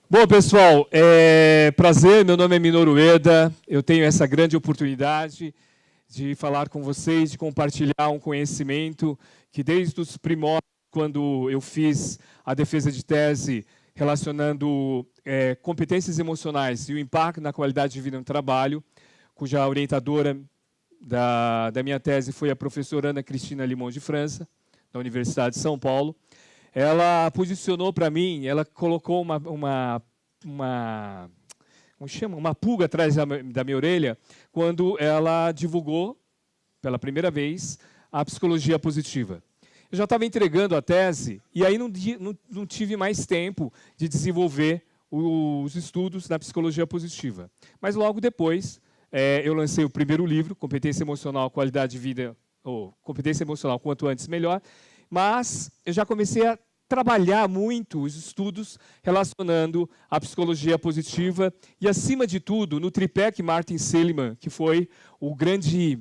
Bom, pessoal, prazer, meu nome é Minoru Ueda, eu tenho essa grande oportunidade de falar com vocês, de compartilhar um conhecimento que desde os primórdios, quando eu fiz a defesa de tese relacionando competências emocionais e o impacto na qualidade de vida no trabalho, cuja orientadora da minha tese foi a professora Ana Cristina Limon de França, da Universidade de São Paulo. Ela posicionou para mim, ela colocou uma pulga atrás da minha orelha quando ela divulgou, pela primeira vez, a psicologia positiva. Eu já estava entregando a tese e aí não tive mais tempo de desenvolver os estudos na psicologia positiva. Mas logo depois, eu lancei o primeiro livro, Competência Emocional, Qualidade de Vida, ou Competência Emocional, quanto antes melhor, mas eu já comecei a trabalhar muito os estudos relacionando a psicologia positiva e, acima de tudo, no tripé que Martin Seligman, que foi o grande,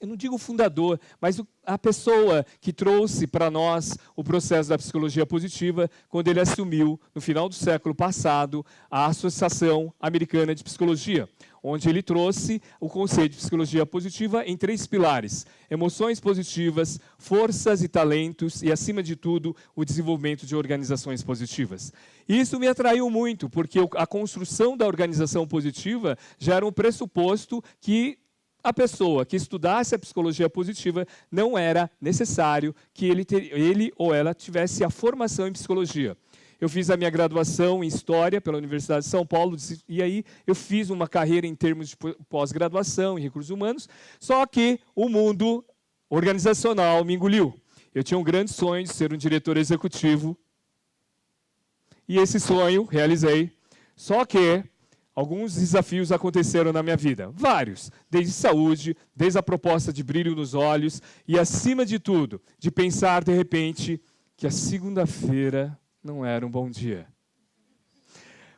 eu não digo fundador, mas a pessoa que trouxe para nós o processo da psicologia positiva quando ele assumiu, no final do século passado, a Associação Americana de Psicologia, onde ele trouxe o conceito de psicologia positiva em 3 pilares: emoções positivas, forças e talentos e, acima de tudo, o desenvolvimento de organizações positivas. Isso me atraiu muito, porque a construção da organização positiva já era um pressuposto que a pessoa que estudasse a psicologia positiva não era necessário que ele ou ela tivesse a formação em psicologia. Eu fiz a minha graduação em História pela Universidade de São Paulo, e aí eu fiz uma carreira em termos de pós-graduação em recursos humanos, só que o mundo organizacional me engoliu. Eu tinha um grande sonho de ser um diretor executivo, e esse sonho realizei, só que alguns desafios aconteceram na minha vida, vários, desde saúde, desde a proposta de brilho nos olhos, e acima de tudo, de pensar de repente que a segunda-feira não era um bom dia.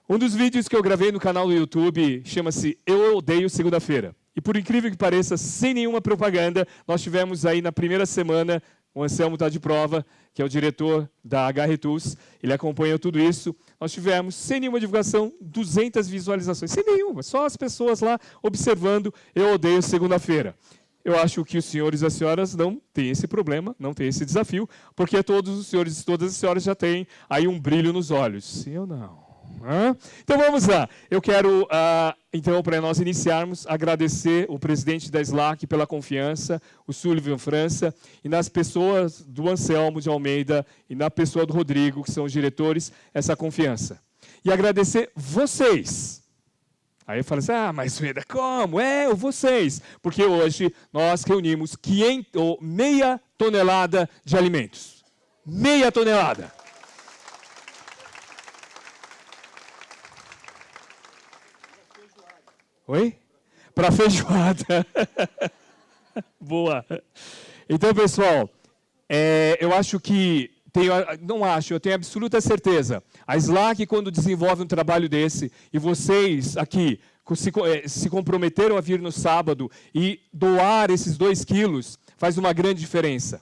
Um dos vídeos que eu gravei no canal do YouTube chama-se Eu Odeio Segunda-feira. E por incrível que pareça, sem nenhuma propaganda, nós tivemos aí na primeira semana, o Anselmo está de prova, que é o diretor da HR-Tools, ele acompanhou tudo isso. Nós tivemos, sem nenhuma divulgação, 200 visualizações. Sem nenhuma, só as pessoas lá observando Eu Odeio Segunda-feira. Eu acho que os senhores e as senhoras não têm esse problema, não têm esse desafio, porque todos os senhores e todas as senhoras já têm aí um brilho nos olhos. Sim ou não? Então vamos lá. Eu quero, então, para nós iniciarmos, agradecer o presidente da SLAC pela confiança, o Sullivan França, e nas pessoas do Anselmo de Almeida e na pessoa do Rodrigo, que são os diretores, essa confiança. E agradecer vocês. Aí eu falo assim, mas Ueda, como? Vocês. Porque hoje nós reunimos meia tonelada de alimentos. Meia tonelada. Oi? Para feijoada. Boa. Então, pessoal, eu acho que eu tenho absoluta certeza. A SLAC, quando desenvolve um trabalho desse, e vocês aqui se comprometeram a vir no sábado e doar esses 2 quilos, faz uma grande diferença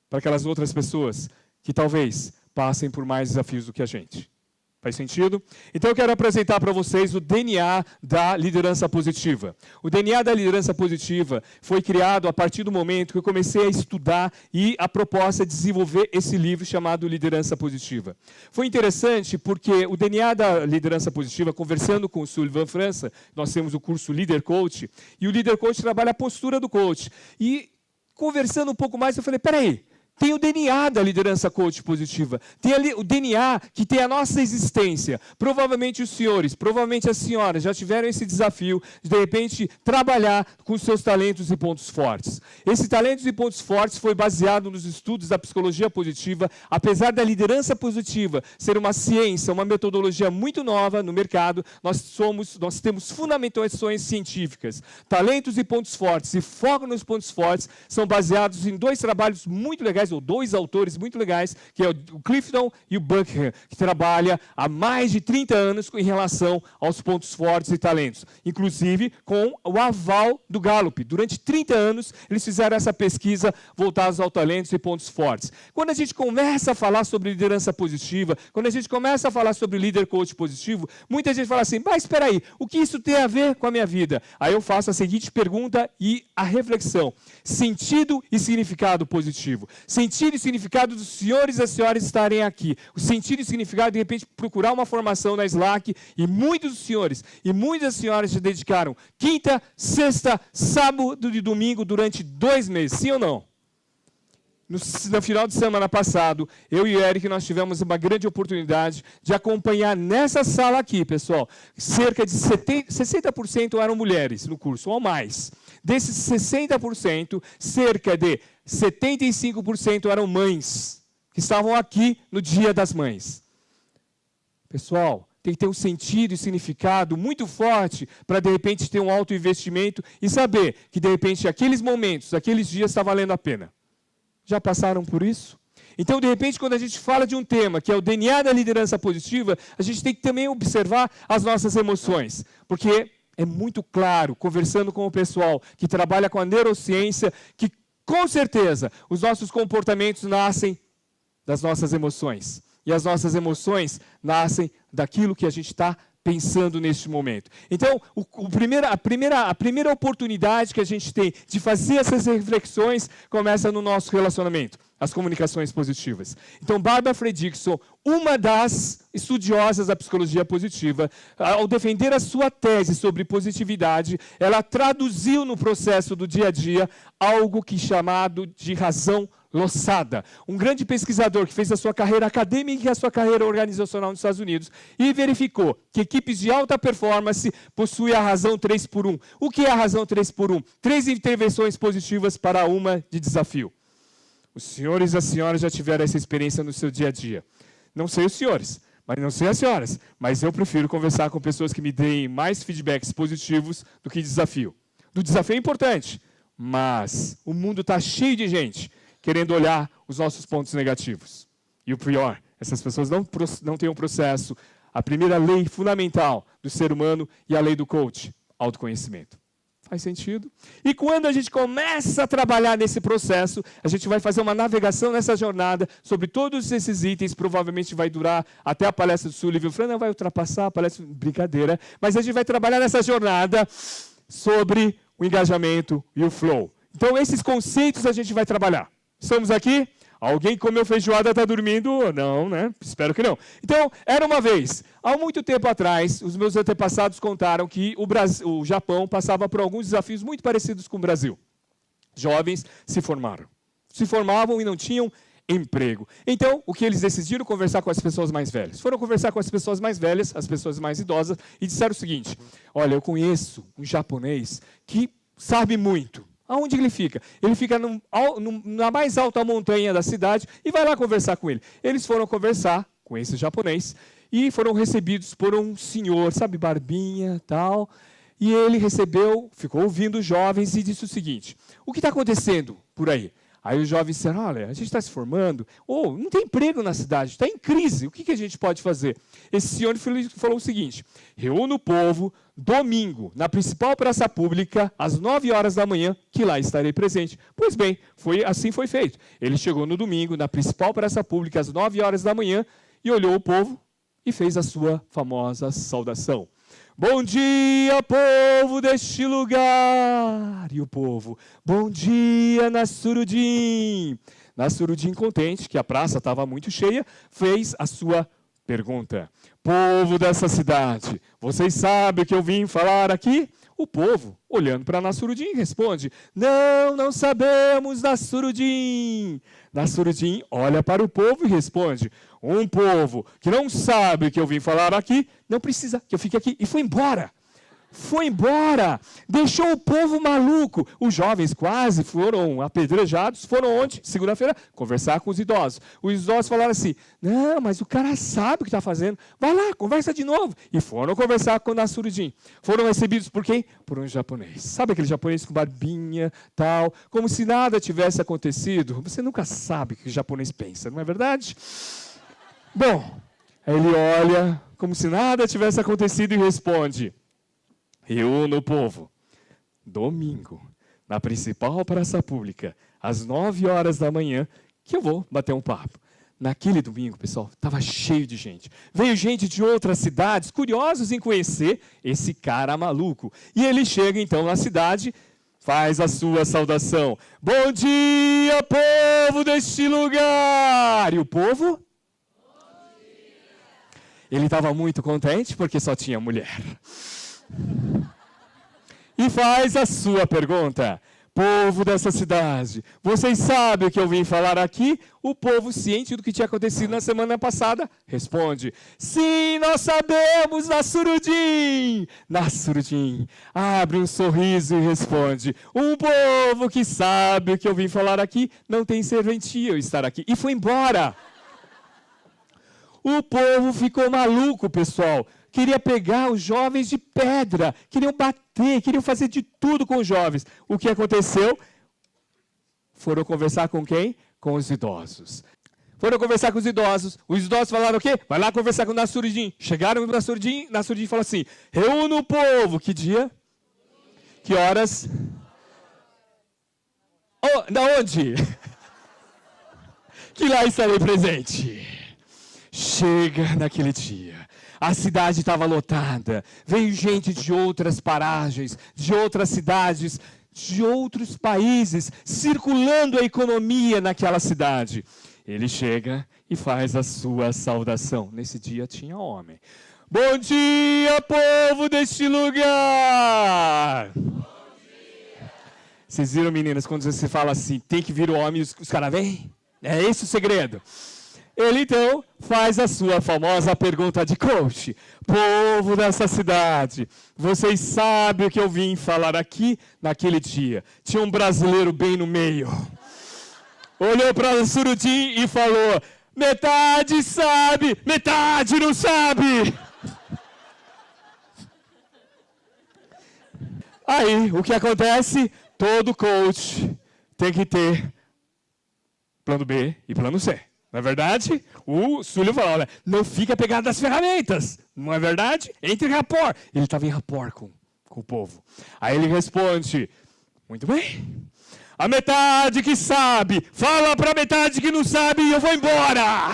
para aquelas outras pessoas que talvez passem por mais desafios do que a gente. Faz sentido? Então eu quero apresentar para vocês o DNA da liderança positiva. O DNA da liderança positiva foi criado a partir do momento que eu comecei a estudar e a proposta de desenvolver esse livro chamado Liderança Positiva. Foi interessante porque o DNA da liderança positiva, conversando com o Sullivan França, nós temos o curso Leader Coach, e o Leader Coach trabalha a postura do coach. E conversando um pouco mais, eu falei, peraí, tem o DNA da liderança coach positiva. Tem ali o DNA que tem a nossa existência. Provavelmente os senhores, provavelmente as senhoras já tiveram esse desafio de repente, trabalhar com os seus talentos e pontos fortes. Esse talentos e pontos fortes foi baseado nos estudos da psicologia positiva. Apesar da liderança positiva ser uma ciência, uma metodologia muito nova no mercado, nós temos fundamentações científicas. Talentos e pontos fortes e foco nos pontos fortes são baseados em 2 trabalhos muito legais legais, ou dois autores muito legais, que é o Clifton e o Buckingham, que trabalha há mais de 30 anos em relação aos pontos fortes e talentos. Inclusive com o aval do Gallup. Durante 30 anos, eles fizeram essa pesquisa voltada aos talentos e pontos fortes. Quando a gente começa a falar sobre liderança positiva, quando a gente começa a falar sobre líder coach positivo, muita gente fala assim, mas espera aí, o que isso tem a ver com a minha vida? Aí eu faço a seguinte pergunta e a reflexão. Sentido e significado positivo. Sentido e significado dos senhores e das senhoras estarem aqui. O sentido e significado, de repente, procurar uma formação na Slack, e muitos dos senhores e muitas senhoras se dedicaram quinta, sexta, sábado e domingo durante 2 meses. Sim ou não? No final de semana passado, eu e o Eric, nós tivemos uma grande oportunidade de acompanhar nessa sala aqui, pessoal. Cerca de 60% eram mulheres no curso, ou mais. Desses 60%, cerca de 75% eram mães, que estavam aqui no Dia das Mães. Pessoal, tem que ter um sentido e significado muito forte para, de repente, ter um alto investimento e saber que, de repente, aqueles momentos, aqueles dias, está valendo a pena. Já passaram por isso? Então, de repente, quando a gente fala de um tema que é o DNA da liderança positiva, a gente tem que também observar as nossas emoções. Porque é muito claro, conversando com o pessoal que trabalha com a neurociência, que, com certeza, os nossos comportamentos nascem das nossas emoções. E as nossas emoções nascem daquilo que a gente está pensando neste momento. Então, a primeira oportunidade que a gente tem de fazer essas reflexões começa no nosso relacionamento, as comunicações positivas. Então, Barbara Fredrickson, uma das estudiosas da psicologia positiva, ao defender a sua tese sobre positividade, ela traduziu no processo do dia a dia algo que é chamado de razão Losada, um grande pesquisador que fez a sua carreira acadêmica e a sua carreira organizacional nos Estados Unidos e verificou que equipes de alta performance possuem a razão 3x1. O que é a razão 3x1? 3 intervenções positivas para uma de desafio. Os senhores e as senhoras já tiveram essa experiência no seu dia a dia. Não sei os senhores, mas não sei as senhoras, mas eu prefiro conversar com pessoas que me deem mais feedbacks positivos do que desafio. Do desafio é importante, mas o mundo está cheio de gente querendo olhar os nossos pontos negativos. E o pior, essas pessoas não têm um processo, a primeira lei fundamental do ser humano e a lei do coach, autoconhecimento. Faz sentido? E quando a gente começa a trabalhar nesse processo, a gente vai fazer uma navegação nessa jornada sobre todos esses itens, provavelmente vai durar até a palestra do Sullivan. O Fran não vai ultrapassar a palestra, brincadeira, mas a gente vai trabalhar nessa jornada sobre o engajamento e o flow. Então, esses conceitos a gente vai trabalhar. Estamos aqui? Alguém comeu feijoada e está dormindo? Não, né? Espero que não. Então, era uma vez, há muito tempo atrás, os meus antepassados contaram que o Japão passava por alguns desafios muito parecidos com o Brasil. Jovens se formaram. Se formavam e não tinham emprego. Então, o que eles decidiram? Conversar com as pessoas mais velhas. Foram conversar com as pessoas mais velhas, as pessoas mais idosas, e disseram o seguinte, olha, eu conheço um japonês que sabe muito. Aonde ele fica? Ele fica na mais alta montanha da cidade e vai lá conversar com ele. Eles foram conversar com esse japonês e foram recebidos por um senhor, sabe, barbinha, tal. E ele recebeu, ficou ouvindo os jovens e disse o seguinte, o que está acontecendo por aí? Aí os jovens disseram, olha, a gente está se formando, não tem emprego na cidade, está em crise, o que a gente pode fazer? Esse senhor falou o seguinte, reúna o povo domingo, na principal praça pública, às 9 horas da manhã, que lá estarei presente. Pois bem, assim foi feito. Ele chegou no domingo, na principal praça pública, às 9 horas da manhã, e olhou o povo e fez a sua famosa saudação. Bom dia, povo deste lugar! E o povo, bom dia, Nasruddin! Nasruddin, contente, que a praça estava muito cheia, fez a sua pergunta. Povo dessa cidade, vocês sabem o que eu vim falar aqui? O povo, olhando para Nasruddin, responde, não sabemos, Nasruddin. Nasruddin olha para o povo e responde, um povo que não sabe o que eu vim falar aqui, não precisa que eu fique aqui. E foi embora. foi embora, deixou o povo maluco. Os jovens quase foram apedrejados, foram onde? Segunda-feira, conversar com os idosos. Os idosos falaram assim, não, mas o cara sabe o que está fazendo, vai lá, conversa de novo. E foram conversar com o Nasruddin. Foram recebidos por quem? Por um japonês. Sabe aquele japonês com barbinha, tal, como se nada tivesse acontecido? Você nunca sabe o que o japonês pensa, não é verdade? Bom, aí ele olha como se nada tivesse acontecido e responde, reúna o povo, domingo, na principal praça pública, às 9 horas da manhã, que eu vou bater um papo. Naquele domingo, pessoal, estava cheio de gente. Veio gente de outras cidades, curiosos em conhecer esse cara maluco. E ele chega então na cidade, faz a sua saudação. Bom dia, povo deste lugar! E o povo? Ele estava muito contente porque só tinha mulher. E faz a sua pergunta. Povo dessa cidade, vocês sabem o que eu vim falar aqui? O povo, ciente do que tinha acontecido na semana passada, responde, sim, nós sabemos, Nasruddin. Nasruddin abre um sorriso e responde, um povo que sabe o que eu vim falar aqui, não tem serventia eu estar aqui. E foi embora. O povo ficou maluco, pessoal. Queria pegar os jovens de pedra, queriam bater, queriam fazer de tudo com os jovens. O que aconteceu? Foram conversar com quem? Com os idosos. Foram conversar com os idosos falaram o quê? Vai lá conversar com o Nasruddin. Chegaram no Nasruddin falou assim, reúna o povo. Que dia? Que horas? Oh, da onde? Que lá estarei presente. Chega naquele dia. A cidade estava lotada, veio gente de outras paragens, de outras cidades, de outros países, circulando a economia naquela cidade. Ele chega e faz a sua saudação. Nesse dia tinha homem. Bom dia, povo deste lugar! Bom dia. Vocês viram, meninas, quando você fala assim, tem que vir o homem e os caras vêm? É esse o segredo. Ele, então, faz a sua famosa pergunta de coach. Povo dessa cidade, vocês sabem o que eu vim falar aqui naquele dia. Tinha um brasileiro bem no meio. Olhou para o Nasruddin e falou, metade sabe, metade não sabe. Aí, o que acontece? Todo coach tem que ter plano B e plano C. Não é verdade? O Súlio falou, olha, não fica pegado das ferramentas. Não é verdade? Entre em rapport. Ele estava em rapport com o povo. Aí ele responde, muito bem. A metade que sabe, fala para a metade que não sabe e eu vou embora.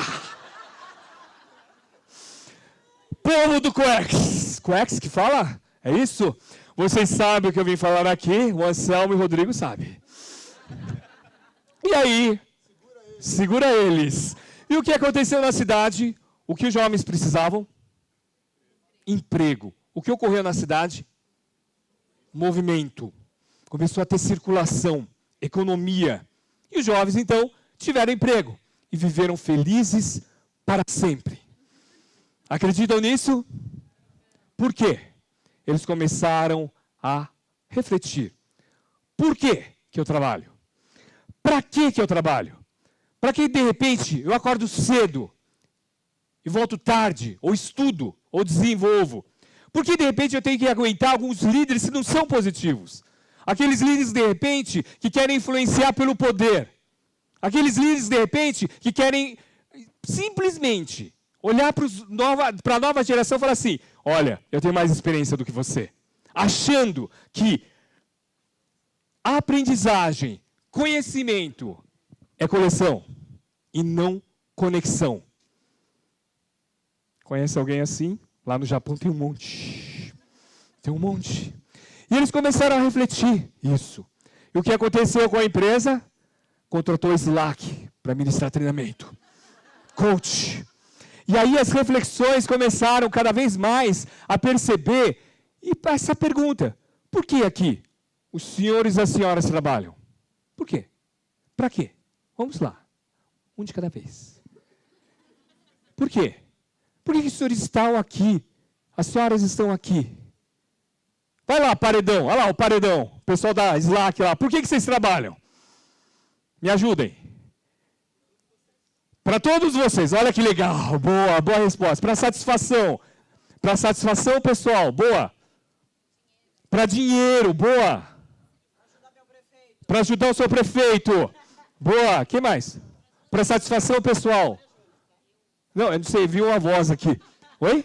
Povo do Quex. Quex que fala? É isso? Vocês sabem o que eu vim falar aqui? O Anselmo e o Rodrigo sabem. E aí... segura eles. E o que aconteceu na cidade? O que os jovens precisavam? Emprego. O que ocorreu na cidade? Movimento. Começou a ter circulação, economia. E os jovens, então, tiveram emprego. E viveram felizes para sempre. Acreditam nisso? Por quê? Eles começaram a refletir. Por que eu trabalho? Para que eu trabalho? Para que, de repente, eu acordo cedo e volto tarde, ou estudo, ou desenvolvo? Por que, de repente, eu tenho que aguentar alguns líderes que não são positivos? Aqueles líderes, de repente, que querem influenciar pelo poder. Aqueles líderes, de repente, que querem simplesmente olhar para a nova geração e falar assim, olha, eu tenho mais experiência do que você. Achando que a aprendizagem, conhecimento, é coleção e não conexão. Conhece alguém assim? Lá no Japão tem um monte. Tem um monte. E eles começaram a refletir isso. E o que aconteceu com a empresa? Contratou Slack para ministrar treinamento. Coach. E aí as reflexões começaram cada vez mais a perceber. E essa pergunta, por que aqui os senhores e as senhoras trabalham? Por quê? Para quê? Vamos lá, um de cada vez. Por quê? Por que os senhores estão aqui? As senhoras estão aqui? Vai lá, paredão. Olha lá o paredão. O pessoal da Slack lá. Por que vocês trabalham? Me ajudem. Para todos vocês. Olha que legal. Boa, boa resposta. Para satisfação. Para satisfação pessoal. Boa. Para dinheiro. Boa. Para ajudar o seu prefeito. Boa. Que mais? Para satisfação pessoal. Não, eu não sei. Vi uma voz aqui. Oi?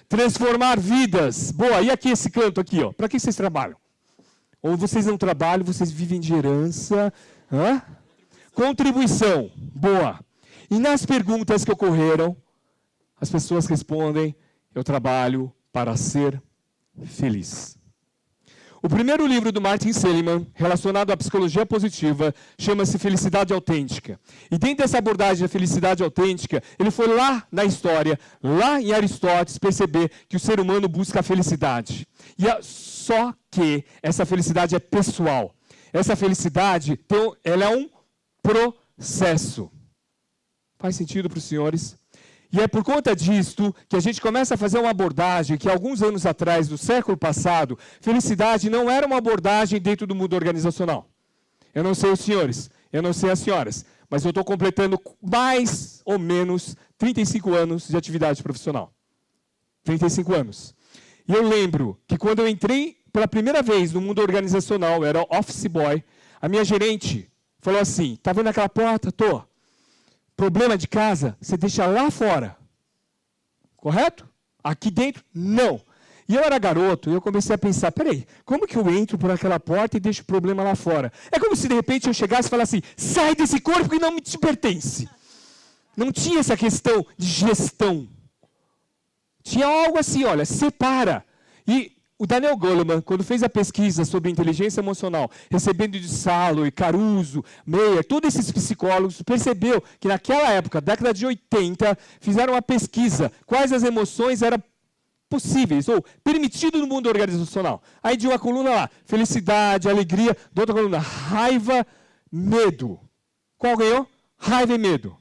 Transformar vidas. Boa. E aqui esse canto aqui, ó. Para que vocês trabalham? Ou vocês não trabalham, vocês vivem de herança. Hã? Contribuição. Boa. E nas perguntas que ocorreram, as pessoas respondem: eu trabalho para ser feliz. O primeiro livro do Martin Seligman, relacionado à psicologia positiva, chama-se Felicidade Autêntica. E dentro dessa abordagem da felicidade autêntica, ele foi lá na história, lá em Aristóteles, perceber que o ser humano busca a felicidade. Só que essa felicidade é pessoal. Essa felicidade, ela é um processo. Faz sentido para os senhores? E é por conta disto que a gente começa a fazer uma abordagem que alguns anos atrás, do século passado, felicidade não era uma abordagem dentro do mundo organizacional. Eu não sei os senhores, eu não sei as senhoras, mas eu estou completando mais ou menos 35 anos de atividade profissional. 35 anos. E eu lembro que quando eu entrei pela primeira vez no mundo organizacional, eu era office boy, a minha gerente falou assim: tá vendo aquela porta? Tô. Problema de casa, você deixa lá fora. Correto? Aqui dentro, não. E eu era garoto e eu comecei a pensar: peraí, como que eu entro por aquela porta e deixo o problema lá fora? É como se de repente eu chegasse e falasse assim: sai desse corpo que não me te pertence. Não tinha essa questão de gestão. Tinha algo assim, olha, separa. E o Daniel Goleman, quando fez a pesquisa sobre inteligência emocional, recebendo de Salo e Caruso, Meyer, todos esses psicólogos, percebeu que naquela época, década de 80, fizeram uma pesquisa, quais as emoções eram possíveis ou permitidas no mundo organizacional. Aí de uma coluna lá, felicidade, alegria, da outra coluna, raiva, medo. Qual ganhou? Raiva e medo.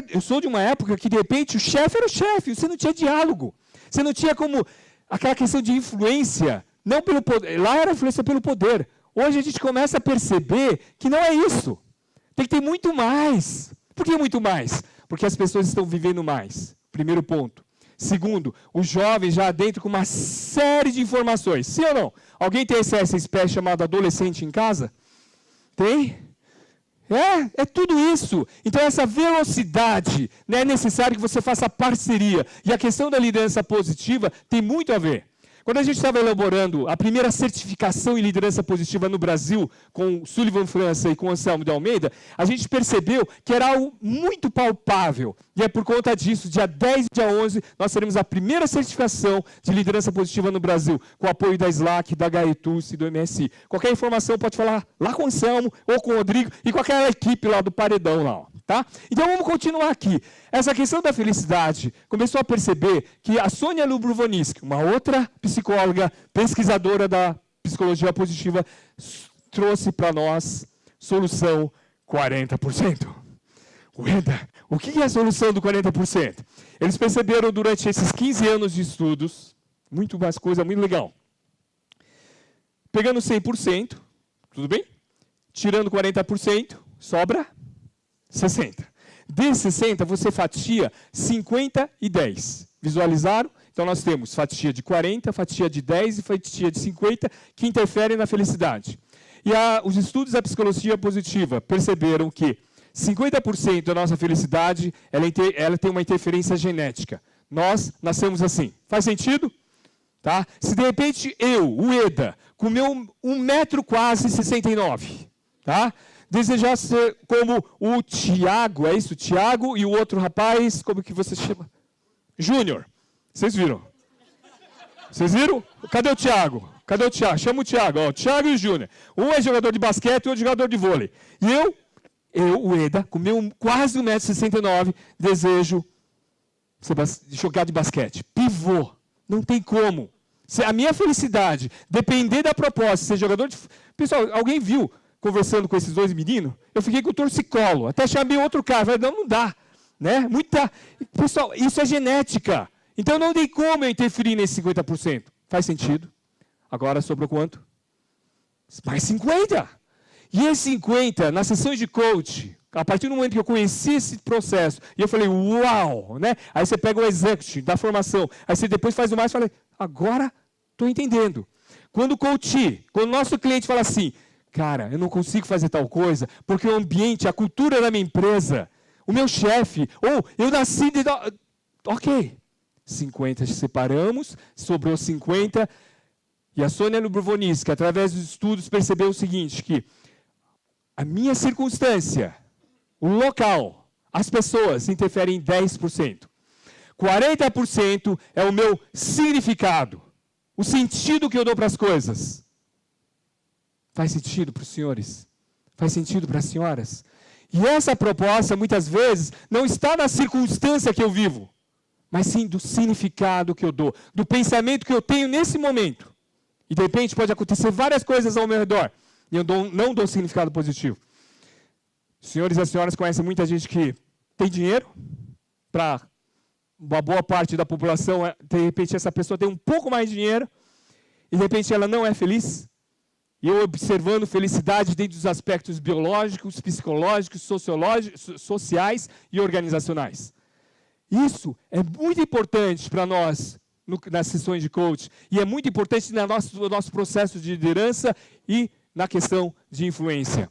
Eu sou de uma época que, de repente, o chefe era o chefe, você não tinha diálogo. Você não tinha como aquela questão de influência, não pelo poder, lá era influência pelo poder. Hoje a gente começa a perceber que não é isso. Tem que ter muito mais. Por que muito mais? Porque as pessoas estão vivendo mais. Primeiro ponto. Segundo, os jovens já adentram com uma série de informações. Sim ou não? Alguém tem essa espécie chamada adolescente em casa? Tem? É tudo isso. Então essa velocidade, né, é necessário que você faça parceria. E a questão da liderança positiva tem muito a ver. Quando a gente estava elaborando a primeira certificação em liderança positiva no Brasil, com Sullivan França e com Anselmo de Almeida, a gente percebeu que era algo muito palpável. E é por conta disso, dia 10 e dia 11, nós teremos a primeira certificação de liderança positiva no Brasil, com o apoio da Slack, da Gaetus e do MSI. Qualquer informação pode falar lá com o Anselmo ou com o Rodrigo e com aquela equipe lá do Paredão lá, ó. Tá? Então vamos continuar aqui. Essa questão da felicidade começou a perceber que a Sônia Lubrovoniski, uma outra psicóloga, pesquisadora da psicologia positiva, trouxe para nós solução 40%. Ueda, o que é a solução do 40%? Eles perceberam durante esses 15 anos de estudos, muito mais coisa, muito legal. Pegando 100%, tudo bem? Tirando 40%, sobra 60. Desses 60, você fatia 50 e 10. Visualizaram? Então, nós temos fatia de 40, fatia de 10 e fatia de 50, que interferem na felicidade. E os estudos da psicologia positiva perceberam que 50% da nossa felicidade ela tem uma interferência genética. Nós nascemos assim. Faz sentido? Tá? Se, de repente, o Eda, comeu 1 metro quase 69, tá? Desejar ser como o Tiago, é isso? Tiago e o outro rapaz, como que você chama? Júnior. Vocês viram? Vocês viram? Cadê o Tiago? Cadê o Tiago? Chama o Tiago. Ó, Tiago e o Júnior. Um é jogador de basquete e outro jogador de vôlei. E o Eda, comeu quase 1,69 m, desejo jogar de basquete. Pivô. Não tem como. Se a minha felicidade depender da proposta, ser jogador de... Pessoal, alguém viu? Conversando com esses dois meninos, eu fiquei com o torcicolo. Até chamei outro cara. Falei, não dá. Né? Pessoal, isso é genética. Então não tem como eu interferir nesse 50%. Faz sentido? Agora sobrou quanto? Mais 50. E esses 50, nas sessões de coach, a partir do momento que eu conheci esse processo, e eu falei, uau, né? Aí você pega o executive da formação, aí você depois faz o mais, e falei, agora estou entendendo. Quando o nosso cliente fala assim, cara, eu não consigo fazer tal coisa, porque o ambiente, a cultura da minha empresa, o meu chefe, ou eu nasci de... Ok, 50 separamos, sobrou 50, e a Sônia Lubrovoniski, através dos estudos, percebeu o seguinte, que a minha circunstância, o local, as pessoas interferem em 10%. 40% é o meu significado, o sentido que eu dou para as coisas. Faz sentido para os senhores? Faz sentido para as senhoras? E essa proposta, muitas vezes, não está na circunstância que eu vivo, mas sim do significado que eu dou, do pensamento que eu tenho nesse momento. E de repente pode acontecer várias coisas ao meu redor, e eu não dou significado positivo. Os senhores e as senhoras conhecem muita gente que tem dinheiro, para uma boa parte da população, de repente essa pessoa tem um pouco mais de dinheiro, e de repente ela não é feliz. E eu observando felicidade dentro dos aspectos biológicos, psicológicos, sociológicos, sociais e organizacionais. Isso é muito importante para nós nas sessões de coach, e é muito importante no nosso processo de liderança e na questão de influência.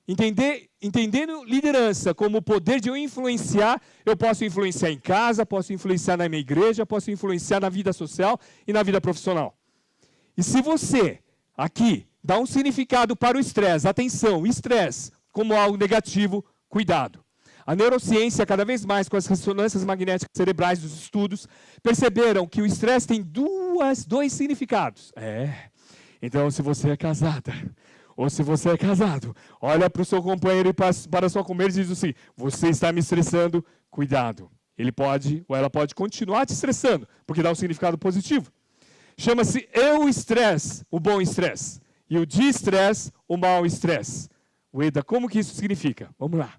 Entendendo liderança como o poder de eu influenciar, eu posso influenciar em casa, posso influenciar na minha igreja, posso influenciar na vida social e na vida profissional. E se você, aqui, dá um significado para o estresse, atenção, estresse, como algo negativo, cuidado. A neurociência, cada vez mais com as ressonâncias magnéticas cerebrais dos estudos, perceberam que o estresse tem dois significados. Então, se você é casada, ou se você é casado, olha para o seu companheiro e para a sua companheira e diz assim, você está me estressando, cuidado. Ele pode, ou ela pode continuar te estressando, porque dá um significado positivo. Chama-se eu-estresse, o bom estresse. E o de-estresse, o mau estresse. Ueda, como que isso significa? Vamos lá.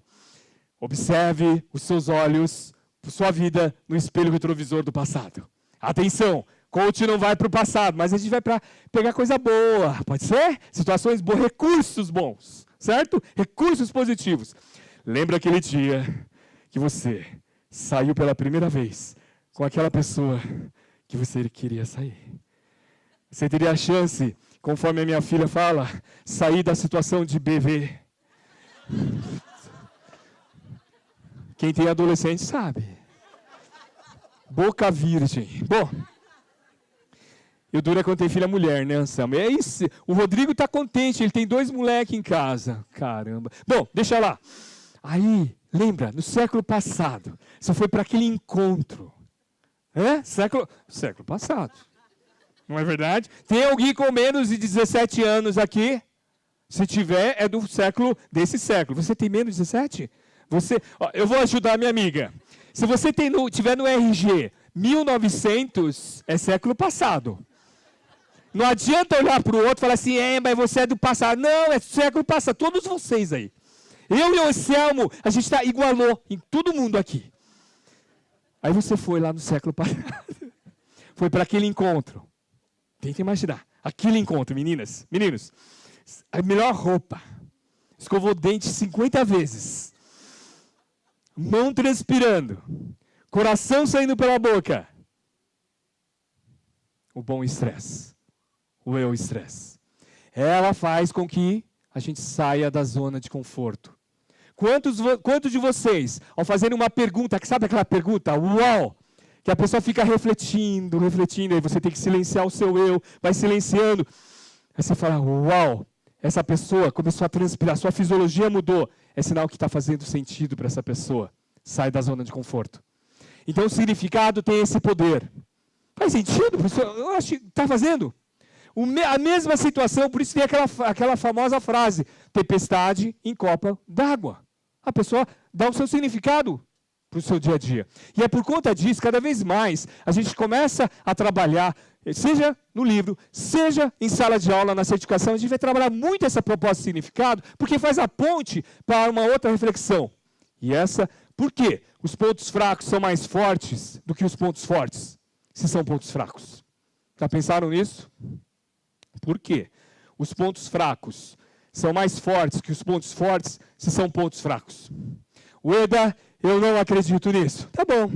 Observe os seus olhos, sua vida no espelho retrovisor do passado. Atenção, coach não vai para o passado, mas a gente vai para pegar coisa boa, pode ser? Situações boas, recursos bons, certo? Recursos positivos. Lembra aquele dia que você saiu pela primeira vez com aquela pessoa que você queria sair? Você teria a chance, conforme a minha filha fala, sair da situação de bebê. Quem tem adolescente sabe. Boca virgem. Bom, eu duro é quando tem filha mulher, né, Anselmo? É isso. O Rodrigo está contente, ele tem 2 moleques em casa. Caramba. Bom, deixa lá. Aí, lembra, no século passado, você foi para aquele encontro. Século passado. Não é verdade? Tem alguém com menos de 17 anos aqui? Se tiver, é desse século. Você tem menos de 17? Eu vou ajudar a minha amiga. Se você tiver no RG 1900, é século passado. Não adianta olhar para o outro e falar assim, mas você é do passado. Não, é século passado. Todos vocês aí. Eu e o Anselmo, a gente igualou em todo mundo aqui. Aí você foi lá no século passado. Foi para aquele encontro. Tenta imaginar. Aquele encontro, meninas, meninos. A melhor roupa. Escovou o dente 50 vezes. Mão transpirando. Coração saindo pela boca. O bom estresse. O eu-estresse. Ela faz com que a gente saia da zona de conforto. Quantos de vocês, ao fazerem uma pergunta, sabe aquela pergunta, uau, que a pessoa fica refletindo, aí você tem que silenciar o seu eu, vai silenciando. Aí você fala, uau, essa pessoa começou a transpirar, sua fisiologia mudou. É sinal que está fazendo sentido para essa pessoa. Sai da zona de conforto. Então o significado tem esse poder. Faz sentido, professor? Eu acho que está fazendo. A mesma situação, por isso tem aquela famosa frase, tempestade em copa d'água. A pessoa dá o seu significado para o seu dia a dia. E é por conta disso, cada vez mais, a gente começa a trabalhar, seja no livro, seja em sala de aula, na certificação, a gente vai trabalhar muito essa proposta de significado, porque faz a ponte para uma outra reflexão. E essa, por quê? Os pontos fracos são mais fortes do que os pontos fortes, se são pontos fracos. Já pensaram nisso? Por quê? Os pontos fracos são mais fortes que os pontos fortes se são pontos fracos. Ueda, eu não acredito nisso. Tá bom.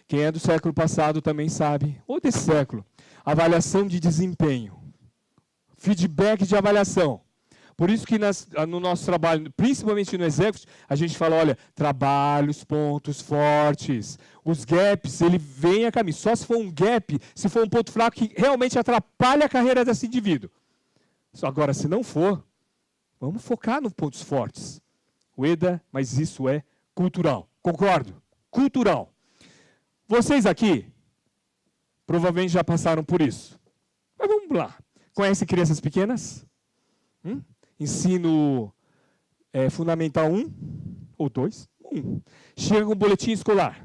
Quem é do século passado também sabe, ou desse século, avaliação de desempenho, feedback de avaliação. Por isso que no nosso trabalho, principalmente no Executive, a gente fala, olha, trabalhe os pontos fortes. Os gaps, ele vem a caminho. Só se for um gap, se for um ponto fraco que realmente atrapalha a carreira desse indivíduo. Agora, se não for, vamos focar nos pontos fortes. Ueda, mas isso é cultural. Concordo? Cultural. Vocês aqui, provavelmente já passaram por isso. Mas vamos lá. Conhecem crianças pequenas? Ensino fundamental 1 ou 2? 1. Chega um boletim escolar.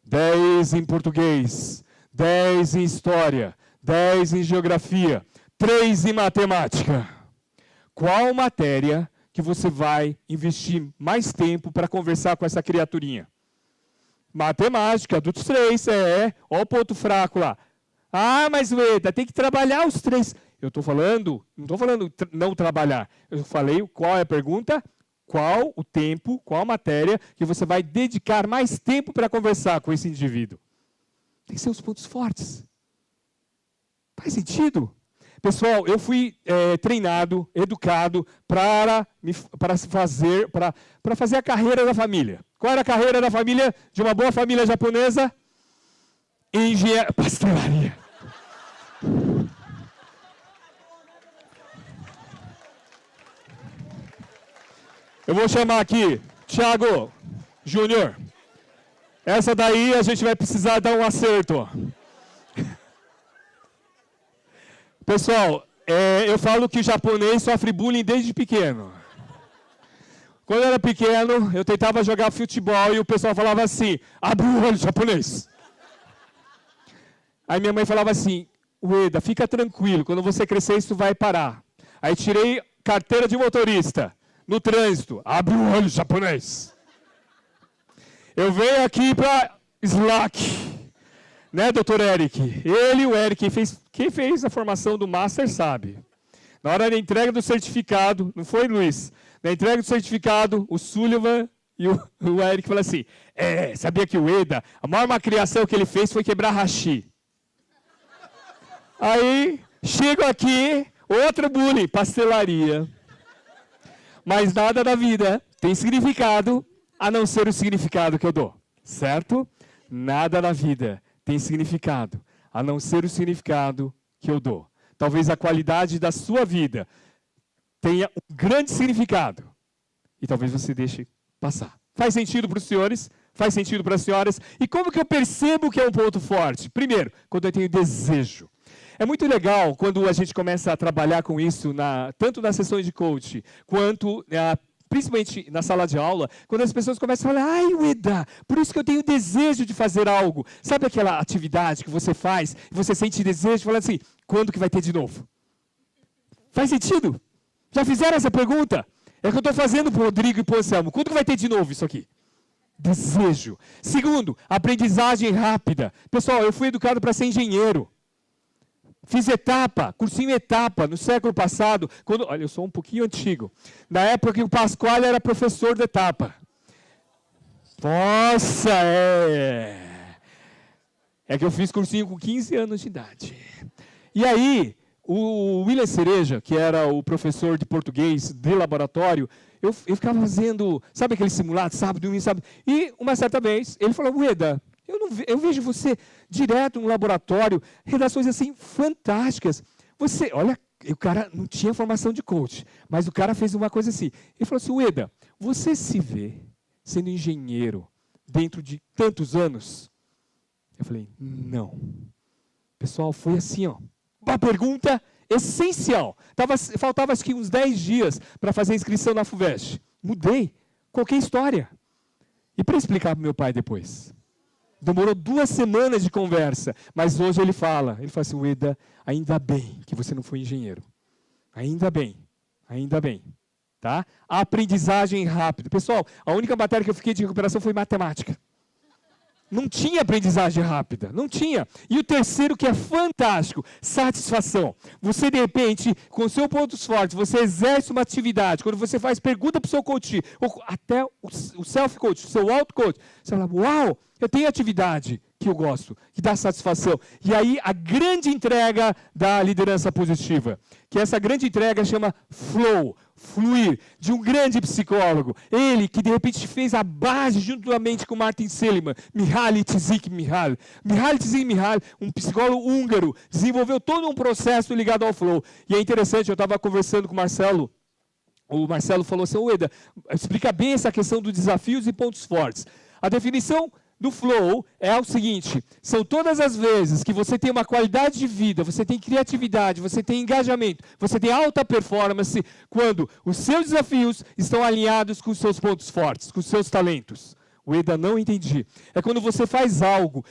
10 em português, 10 em história, 10 em geografia, 3 em matemática. Qual matéria que você vai investir mais tempo para conversar com essa criaturinha? Matemática, dos 3, olha o ponto fraco lá. Ah, mas Ueda, tem que trabalhar os 3. Eu estou falando, não estou falando não trabalhar. Eu falei qual é a pergunta, qual o tempo, qual a matéria que você vai dedicar mais tempo para conversar com esse indivíduo. Tem que ser os pontos fortes. Faz sentido? Pessoal, eu fui treinado, educado para fazer a carreira da família. Qual era a carreira da família, de uma boa família japonesa? Engenharia, pastelaria. Eu vou chamar aqui, Thiago Júnior. Essa daí a gente vai precisar dar um acerto. Pessoal, eu falo que o japonês sofre bullying desde pequeno. Quando eu era pequeno, eu tentava jogar futebol e o pessoal falava assim, abre o olho, japonês. Aí minha mãe falava assim, Ueda, fica tranquilo, quando você crescer isso vai parar. Aí tirei carteira de motorista. No trânsito, abre o olho, japonês. Eu venho aqui para Slack, né, doutor Eric? Ele e o Eric, quem fez a formação do Master sabe. Na hora da entrega do certificado, não foi, Luiz? Na entrega do certificado, o Sullivan e o Eric falaram assim, sabia que o Ueda, a maior macriação que ele fez foi quebrar hashi. Aí, chego aqui, outro bullying, pastelaria. Mas nada da vida tem significado a não ser o significado que eu dou, certo? Nada na vida tem significado a não ser o significado que eu dou. Talvez a qualidade da sua vida tenha um grande significado e talvez você deixe passar. Faz sentido para os senhores? Faz sentido para as senhoras? E como que eu percebo que é um ponto forte? Primeiro, quando eu tenho desejo. É muito legal quando a gente começa a trabalhar com isso, tanto nas sessões de coach, quanto principalmente na sala de aula, quando as pessoas começam a falar, ai, Ueda, por isso que eu tenho desejo de fazer algo. Sabe aquela atividade que você faz, e você sente desejo, falando assim, quando que vai ter de novo? Faz sentido? Já fizeram essa pergunta? É que eu estou fazendo para o Rodrigo e para o Anselmo. Quando que vai ter de novo isso aqui? Desejo. Segundo, aprendizagem rápida. Pessoal, eu fui educado para ser engenheiro. Fiz etapa, cursinho etapa, no século passado. Olha, eu sou um pouquinho antigo. Na época que o Pasquale era professor de etapa. Nossa, É que eu fiz cursinho com 15 anos de idade. E aí, o William Cereja, que era o professor de português de laboratório, eu ficava fazendo, sabe aquele simulado, sábado, domingo, sábado. E uma certa vez, ele falou, Ueda, eu vejo você direto no laboratório, redações assim fantásticas. Olha, o cara não tinha formação de coach, mas o cara fez uma coisa assim. Ele falou assim, Ueda, você se vê sendo engenheiro dentro de tantos anos? Eu falei, não. Pessoal, foi assim, ó. Uma pergunta essencial. Faltava acho que uns 10 dias para fazer a inscrição na FUVEST. Mudei, coloquei história. E para explicar para meu pai depois. Demorou 2 semanas de conversa, mas hoje ele fala assim, Ueda, ainda bem que você não foi engenheiro. Ainda bem, tá? A aprendizagem rápida. Pessoal, a única matéria que eu fiquei de recuperação foi matemática. Não tinha aprendizagem rápida, não tinha. E o terceiro, que é fantástico, satisfação. Você, de repente, com seus pontos fortes, você exerce uma atividade, quando você faz pergunta para o seu coach, ou até o self-coach, o seu auto-coach, você fala, uau, eu tenho atividade que eu gosto, que dá satisfação. E aí, a grande entrega da liderança positiva, que essa grande entrega chama flow, fluir, de um grande psicólogo. Ele que de repente fez a base juntamente com Martin Seligman, Mihaly Csikszentmihalyi. Mihaly Csikszentmihalyi, um psicólogo húngaro, desenvolveu todo um processo ligado ao flow. E é interessante, eu estava conversando com o Marcelo falou assim, Ueda, explica bem essa questão dos desafios e pontos fortes. A definição do flow é o seguinte, são todas as vezes que você tem uma qualidade de vida, você tem criatividade, você tem engajamento, você tem alta performance, quando os seus desafios estão alinhados com os seus pontos fortes, com os seus talentos. O Eda não entendi. É quando você faz algo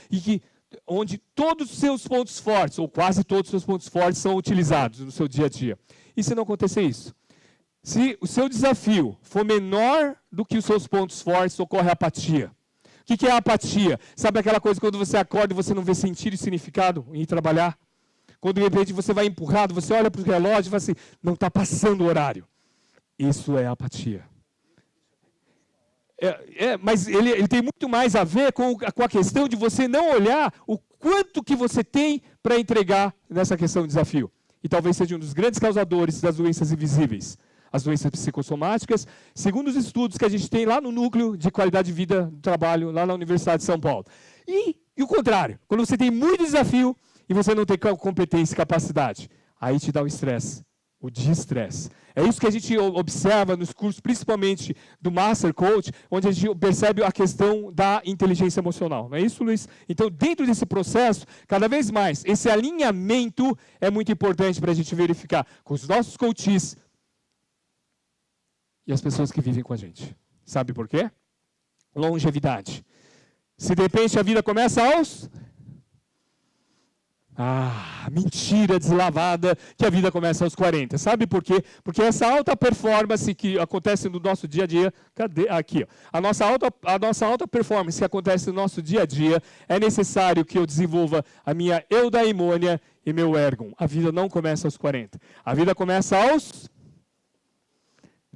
onde todos os seus pontos fortes, ou quase todos os seus pontos fortes, são utilizados no seu dia a dia. E se não acontecer isso? Se o seu desafio for menor do que os seus pontos fortes, ocorre apatia. O que é a apatia? Sabe aquela coisa quando você acorda e você não vê sentido e significado em ir trabalhar? Quando de repente você vai empurrado, você olha para o relógio e fala assim, não está passando o horário. Isso é apatia. Mas ele tem muito mais a ver com a questão de você não olhar o quanto que você tem para entregar nessa questão de desafio. E talvez seja um dos grandes causadores das doenças invisíveis. As doenças psicossomáticas, segundo os estudos que a gente tem lá no Núcleo de Qualidade de Vida do Trabalho, lá na Universidade de São Paulo. E o contrário, quando você tem muito desafio e você não tem competência e capacidade, aí te dá o estresse, o de-estresse. É isso que a gente observa nos cursos, principalmente do Master Coach, onde a gente percebe a questão da inteligência emocional. Não é isso, Luiz? Então, dentro desse processo, cada vez mais, esse alinhamento é muito importante para a gente verificar com os nossos coaches, e as pessoas que vivem com a gente. Sabe por quê? Longevidade. Se de repente a vida começa aos... mentira deslavada que a vida começa aos 40. Sabe por quê? Porque essa alta performance que acontece no nosso dia a dia... Cadê? Aqui. Ó. A nossa alta performance que acontece no nosso dia a dia, é necessário que eu desenvolva a minha eudaimônia e meu ergon. A vida não começa aos 40. A vida começa aos...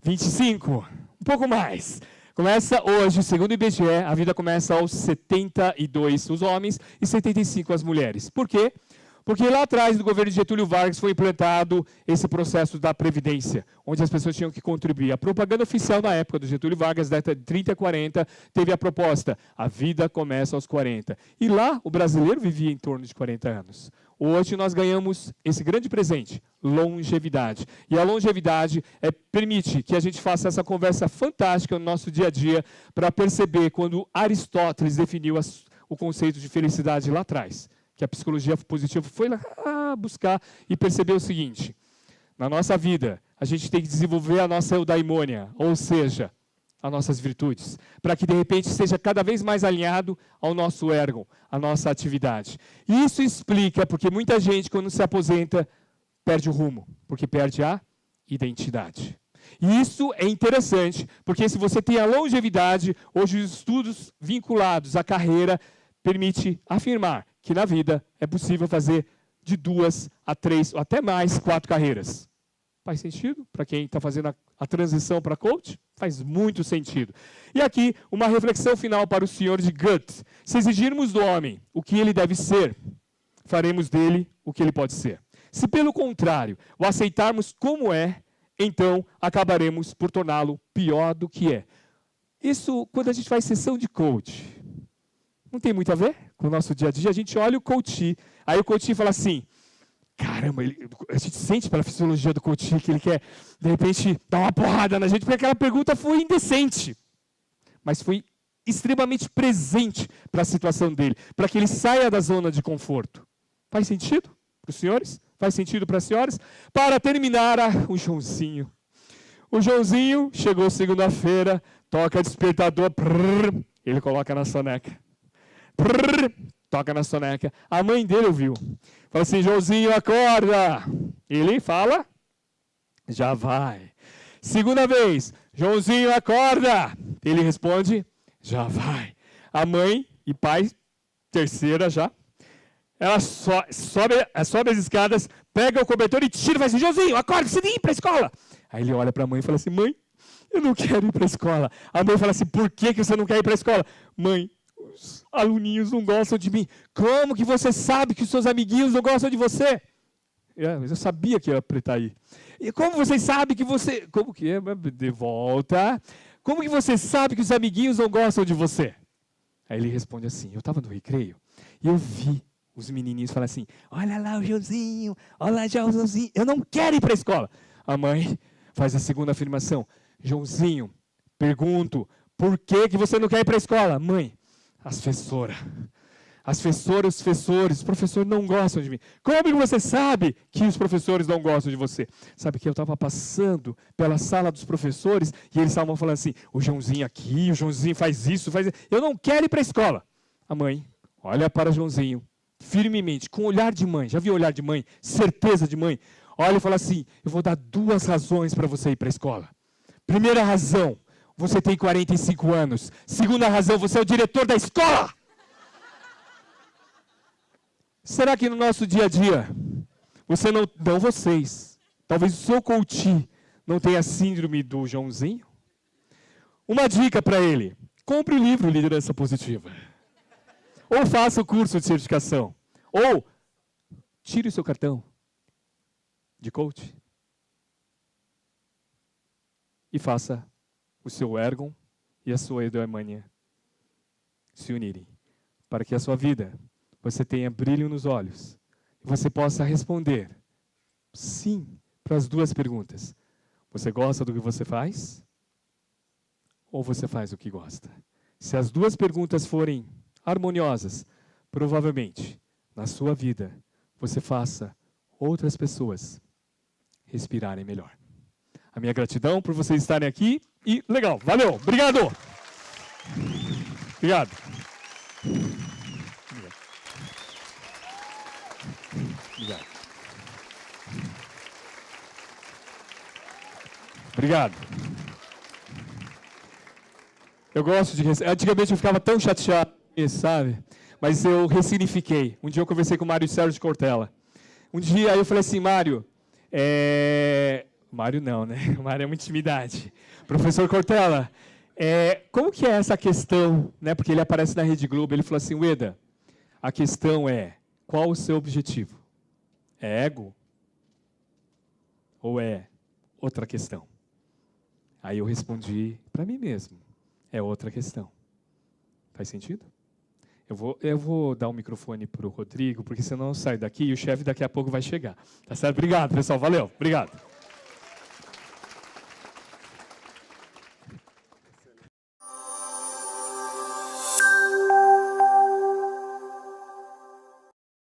25, um pouco mais. Começa hoje, segundo o IBGE, a vida começa aos 72 os homens e 75 as mulheres. Por quê? Porque lá atrás, no governo de Getúlio Vargas, foi implantado esse processo da Previdência, onde as pessoas tinham que contribuir. A propaganda oficial na época do Getúlio Vargas, década de 30 e 40, teve a proposta, a vida começa aos 40. E lá, o brasileiro vivia em torno de 40 anos. Hoje nós ganhamos esse grande presente, longevidade. E a longevidade permite que a gente faça essa conversa fantástica no nosso dia a dia para perceber quando Aristóteles definiu o conceito de felicidade lá atrás. Que a psicologia positiva foi lá buscar e percebeu o seguinte. Na nossa vida, a gente tem que desenvolver a nossa eudaimônia, ou seja, as nossas virtudes, para que de repente seja cada vez mais alinhado ao nosso ergon, à nossa atividade. E isso explica porque muita gente, quando se aposenta, perde o rumo, porque perde a identidade. E isso é interessante, porque se você tem a longevidade, hoje os estudos vinculados à carreira permite afirmar que na vida é possível fazer de 2 a 3 ou até mais 4 carreiras. Faz sentido? Para quem está fazendo a transição para coach? Faz muito sentido. E aqui, uma reflexão final para o senhor de Goethe. Se exigirmos do homem o que ele deve ser, faremos dele o que ele pode ser. Se, pelo contrário, o aceitarmos como é, então acabaremos por torná-lo pior do que é. Isso, quando a gente faz sessão de coach, não tem muito a ver com o nosso dia a dia. A gente olha o coach, aí o coach fala assim, caramba, a gente sente pela fisiologia do coach que ele quer, de repente, dar uma porrada na gente, porque aquela pergunta foi indecente. Mas foi extremamente presente para a situação dele, para que ele saia da zona de conforto. Faz sentido para os senhores? Faz sentido para as senhoras? Para terminar, o Joãozinho. O Joãozinho chegou segunda-feira, toca despertador, ele coloca na soneca. Toca na soneca. A mãe dele ouviu. Fala assim, Joãozinho, acorda. Ele fala, já vai. Segunda vez, Joãozinho, acorda. Ele responde, já vai. A mãe e pai, terceira já. Ela sobe as escadas, pega o cobertor e tira e fala assim, Joãozinho, acorda, você tem que ir para a escola. Aí ele olha para a mãe e fala assim, mãe, eu não quero ir para a escola. A mãe fala assim, por que você não quer ir para a escola? Mãe, os aluninhos não gostam de mim. Como que você sabe que os seus amiguinhos não gostam de você? Mas eu sabia que ia apertar aí. E como você sabe que você... Como que é? De volta. Como que você sabe que os amiguinhos não gostam de você? Aí ele responde assim, eu estava no recreio e eu vi os menininhos falam assim, olha lá o Joãozinho, olha lá já o Joãozinho, eu não quero ir para a escola. A mãe faz a segunda afirmação, Joãozinho, pergunto, por que você não quer ir para a escola? Mãe, as professoras, os professores não gostam de mim. Como que você sabe que os professores não gostam de você? Sabe que eu estava passando pela sala dos professores e eles estavam falando assim, o Joãozinho aqui, o Joãozinho faz isso, eu não quero ir para a escola. A mãe olha para o Joãozinho, firmemente, com olhar de mãe, já viu olhar de mãe? Certeza de mãe. Olha e fala assim, eu vou dar 2 razões para você ir para a escola. Primeira razão, você tem 45 anos. Segunda razão, você é o diretor da escola. Será que no nosso dia a dia, você não vocês, talvez o seu coach não tenha síndrome do Joãozinho? Uma dica para ele, compre o livro Liderança Positiva. Ou faça o curso de certificação. Ou tire o seu cartão de coach e faça o seu Ergon e a sua eudaimonia se unirem. Para que a sua vida, você tenha brilho nos olhos. E você possa responder sim para as 2 perguntas. Você gosta do que você faz? Ou você faz o que gosta? Se as 2 perguntas forem harmoniosas, provavelmente, na sua vida, você faça outras pessoas respirarem melhor. A minha gratidão por vocês estarem aqui e legal, valeu, obrigado! Obrigado. Obrigado. Obrigado. Eu gosto de... Antigamente eu ficava tão chateado, sabe? Mas eu ressignifiquei. Um dia eu conversei com o Mário Sérgio Cortella. Um dia aí eu falei assim, Mário... Mário não, né? O Mário é uma intimidade. Professor Cortella, como que é essa questão? Né? Porque ele aparece na Rede Globo, ele falou assim, Ueda, a questão é, qual o seu objetivo? É ego? Ou é outra questão? Aí eu respondi para mim mesmo, é outra questão. Faz sentido? Eu vou dar o microfone para o Rodrigo, porque senão eu saio daqui e o chefe daqui a pouco vai chegar. Tá certo? Obrigado, pessoal. Valeu. Obrigado.